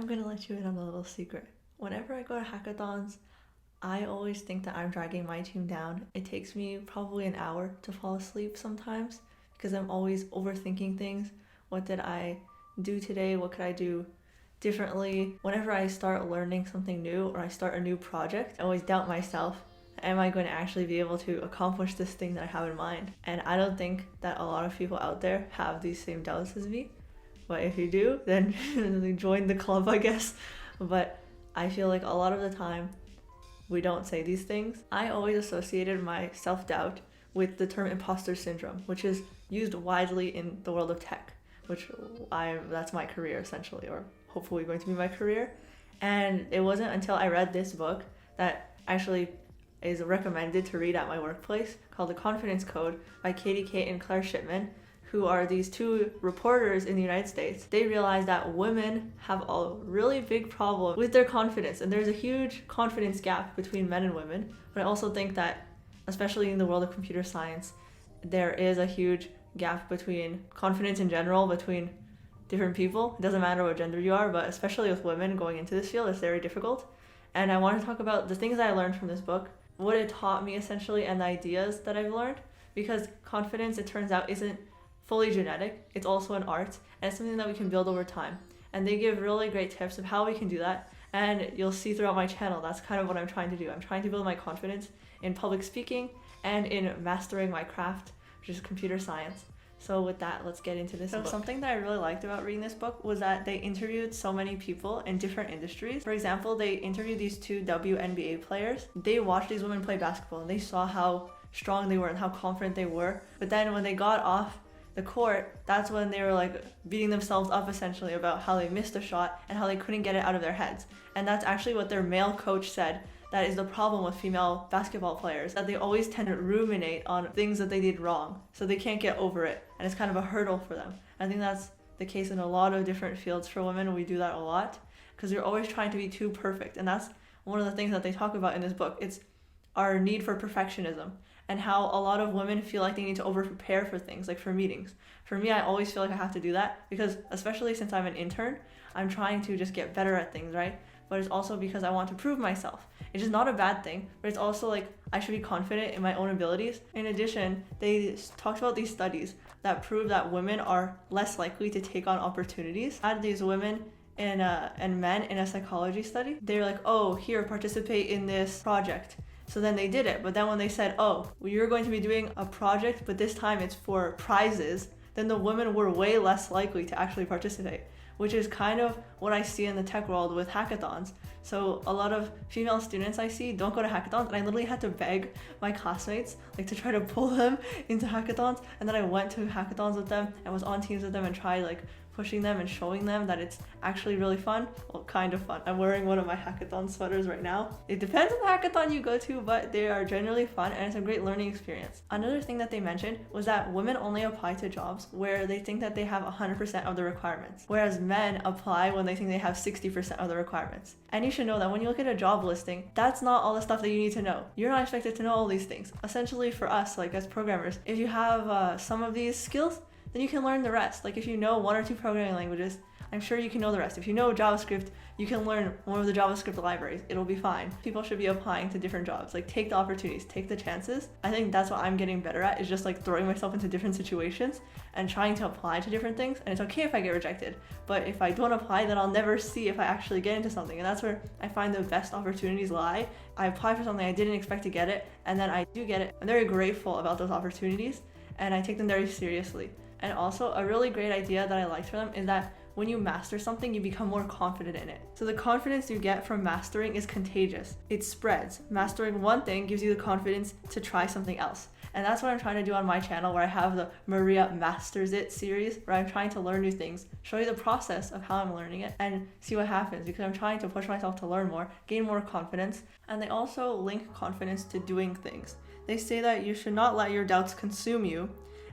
I'm gonna let you in on a little secret. Whenever I go to hackathons, I always think that I'm dragging my team down. It takes me probably an hour to fall asleep sometimes because I'm always overthinking things. What did I do today? What could I do differently? Whenever I start learning something new or I start a new project, I always doubt myself. Am I going to actually be able to accomplish this thing that I have in mind? And I don't think that a lot of people out there have these same doubts as me. But if you do, then join the club, I guess. But I feel like a lot of the time we don't say these things. I always associated my self-doubt with the term imposter syndrome, which is used widely in the world of tech, that's my career essentially, or hopefully going to be my career. And it wasn't until I read this book that actually is recommended to read at my workplace, called The Confidence Code by Katie Kate and Claire Shipman, who are these two reporters in the United States. They realized that women have a really big problem with their confidence, and there's a huge confidence gap between men and women. But I also think that, especially in the world of computer science, there is a huge gap between confidence in general between different people. It doesn't matter what gender you are, but especially with women going into this field, it's very difficult. And I want to talk about the things that I learned from this book, what it taught me essentially, and the ideas that I've learned, because confidence, it turns out, isn't fully genetic. It's also an art, and it's something that we can build over time. And they give really great tips of how we can do that, and you'll see throughout my channel that's kind of what I'm trying to do. I'm trying to build my confidence in public speaking and in mastering my craft, which is computer science. So with that, let's get into this book. Something that I really liked about reading this book was that they interviewed so many people in different industries. For example, they interviewed these two WNBA players. They watched these women play basketball and they saw how strong they were and how confident they were. But then when they got off the court, that's when they were like beating themselves up essentially about how they missed a shot and how they couldn't get it out of their heads. And that's actually what their male coach said. That is the problem with female basketball players, that they always tend to ruminate on things that they did wrong, so they can't get over it, and it's kind of a hurdle for them. I think that's the case in a lot of different fields for women. We do that a lot because we're always trying to be too perfect, and that's one of the things that they talk about in this book. It's our need for perfectionism and how a lot of women feel like they need to over prepare for things, like for meetings. For me, I always feel like I have to do that because, especially since I'm an intern, I'm trying to just get better at things, right? But it's also because I want to prove myself. It's just not a bad thing, but it's also like I should be confident in my own abilities. In addition, they talked about these studies that prove that women are less likely to take on opportunities. I had these women and men in a psychology study. They're like, oh, here, participate in this project. So then they did it, but then when they said, oh, well, you're going to be doing a project, but this time it's for prizes, then the women were way less likely to actually participate, which is kind of what I see in the tech world with hackathons. So a lot of female students I see don't go to hackathons, and I literally had to beg my classmates like to try to pull them into hackathons. And then I went to hackathons with them and was on teams with them and tried like pushing them and showing them that it's actually really fun. Well, kind of fun. I'm wearing one of my hackathon sweaters right now. It depends on the hackathon you go to, but they are generally fun and it's a great learning experience. Another thing that they mentioned was that women only apply to jobs where they think that they have 100% of the requirements, whereas men apply when they think they have 60% of the requirements. And you should know that when you look at a job listing, that's not all the stuff that you need to know. You're not expected to know all these things. Essentially for us, like as programmers, if you have some of these skills, then you can learn the rest. Like if you know one or two programming languages, I'm sure you can know the rest. If you know JavaScript, you can learn one of the JavaScript libraries. It'll be fine. People should be applying to different jobs. Like take the opportunities, take the chances. I think that's what I'm getting better at, is just like throwing myself into different situations and trying to apply to different things. And it's okay if I get rejected, but if I don't apply, then I'll never see if I actually get into something. And that's where I find the best opportunities lie. I apply for something, I didn't expect to get it, and then I do get it. I'm very grateful about those opportunities and I take them very seriously. And also a really great idea that I liked for them is that when you master something, you become more confident in it. So the confidence you get from mastering is contagious. It spreads. Mastering one thing gives you the confidence to try something else. And that's what I'm trying to do on my channel, where I have the Maria Masters It series, where I'm trying to learn new things, show you the process of how I'm learning it, and see what happens, because I'm trying to push myself to learn more, gain more confidence. And they also link confidence to doing things. They say that you should not let your doubts consume you,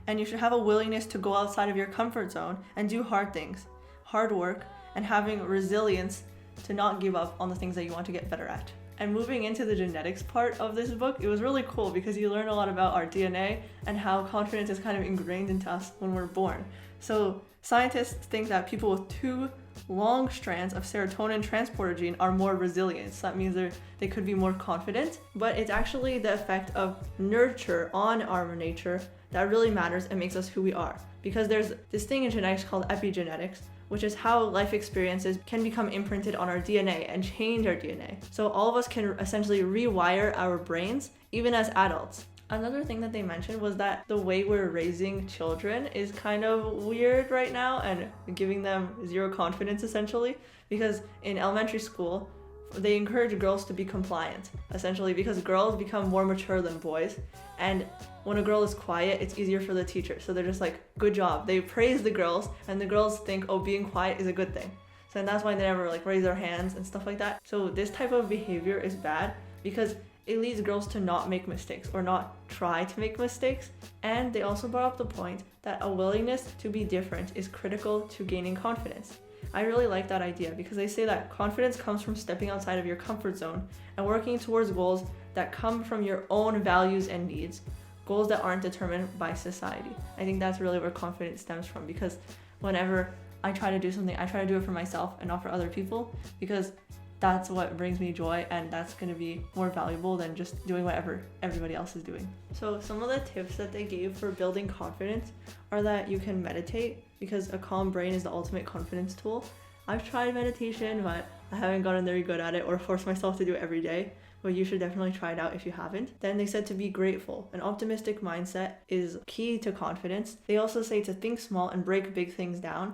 and you should have a willingness to go outside of your comfort zone and do hard things, hard work, and having resilience to not give up on the things that you want to get better at. And moving into the genetics part of this book, it was really cool because you learn a lot about our DNA and how confidence is kind of ingrained into us when we're born. So scientists think that people with two long strands of serotonin transporter gene are more resilient. So that means they could be more confident, but it's actually the effect of nurture on our nature that really matters and makes us who we are. Because there's this thing in genetics called epigenetics, which is how life experiences can become imprinted on our DNA and change our DNA. So all of us can essentially rewire our brains, even as adults. Another thing that they mentioned was that the way we're raising children is kind of weird right now and giving them zero confidence essentially, because in elementary school, they encourage girls to be compliant, essentially because girls become more mature than boys. And when a girl is quiet, it's easier for the teacher. So they're just like, good job. They praise the girls and the girls think, oh, being quiet is a good thing. So that's why they never like raise their hands and stuff like that. So this type of behavior is bad because it leads girls to not make mistakes or not try to make mistakes. And they also brought up the point that a willingness to be different is critical to gaining confidence. I really like that idea because they say that confidence comes from stepping outside of your comfort zone and working towards goals that come from your own values and needs, goals that aren't determined by society. I think that's really where confidence stems from, because whenever I try to do something, I try to do it for myself and not for other people, because that's what brings me joy and that's going to be more valuable than just doing whatever everybody else is doing. So some of the tips that they gave for building confidence are that you can meditate, because a calm brain is the ultimate confidence tool. I've tried meditation, but I haven't gotten very good at it or forced myself to do it every day, but you should definitely try it out if you haven't. Then they said to be grateful. An optimistic mindset is key to confidence. They also say to think small and break big things down,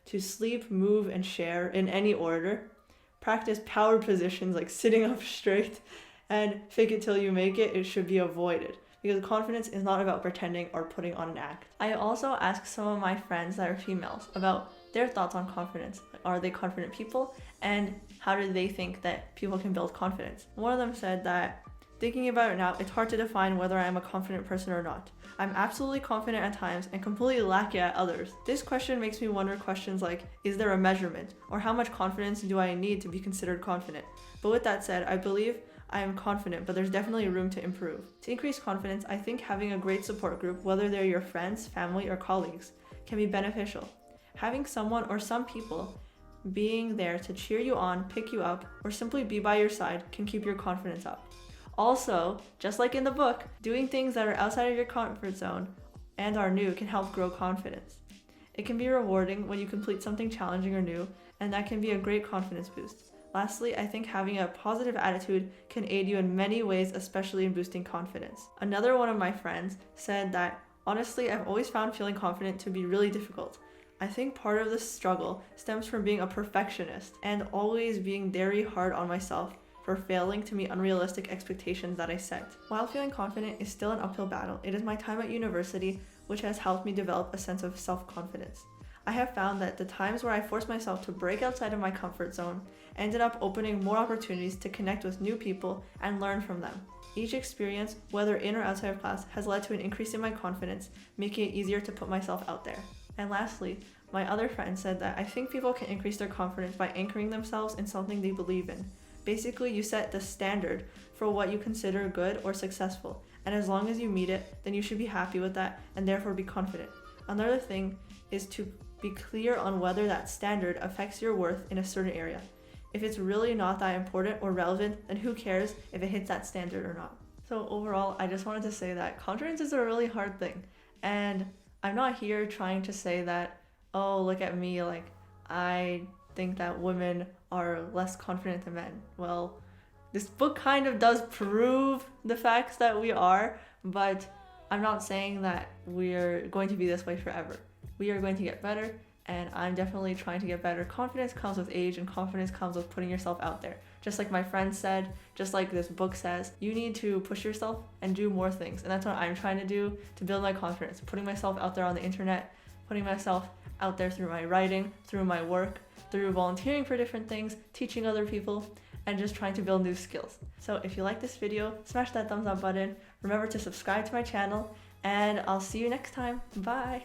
to sleep, move, and share in any order, practice power positions like sitting up straight, and fake it till you make it. It should be avoided, because confidence is not about pretending or putting on an act. I also asked some of my friends that are females about their thoughts on confidence. Are they confident people? And how do they think that people can build confidence? One of them said that, thinking about it now, it's hard to define whether I am a confident person or not. I'm absolutely confident at times and completely lacking at others. This question makes me wonder questions like, is there a measurement? Or how much confidence do I need to be considered confident? But with that said, I believe I am confident, but there's definitely room to improve. To increase confidence, I think having a great support group, whether they're your friends, family, or colleagues, can be beneficial. Having someone or some people being there to cheer you on, pick you up, or simply be by your side can keep your confidence up. Also, just like in the book, doing things that are outside of your comfort zone and are new can help grow confidence. It can be rewarding when you complete something challenging or new, and that can be a great confidence boost. Lastly, I think having a positive attitude can aid you in many ways, especially in boosting confidence. Another one of my friends said that, honestly, I've always found feeling confident to be really difficult. I think part of the struggle stems from being a perfectionist and always being very hard on myself for failing to meet unrealistic expectations that I set. While feeling confident is still an uphill battle, it is my time at university which has helped me develop a sense of self-confidence. I have found that the times where I forced myself to break outside of my comfort zone ended up opening more opportunities to connect with new people and learn from them. Each experience, whether in or outside of class, has led to an increase in my confidence, making it easier to put myself out there. And lastly, my other friend said that I think people can increase their confidence by anchoring themselves in something they believe in. Basically, you set the standard for what you consider good or successful, and as long as you meet it, then you should be happy with that and therefore be confident. Another thing is to be clear on whether that standard affects your worth in a certain area. If it's really not that important or relevant, then who cares if it hits that standard or not? So overall, I just wanted to say that confidence is a really hard thing, and I'm not here trying to say that, oh, look at me, like I think that women are less confident than men. Well, this book kind of does prove the facts that we are, but I'm not saying that we're going to be this way forever. We are going to get better, and I'm definitely trying to get better. Confidence comes with age, and confidence comes with putting yourself out there. Just like my friend said, just like this book says, you need to push yourself and do more things. And that's what I'm trying to do to build my confidence, putting myself out there on the internet, putting myself out there through my writing, through my work, through volunteering for different things, teaching other people, and just trying to build new skills. So if you like this video, smash that thumbs up button. Remember to subscribe to my channel, and I'll see you next time. Bye!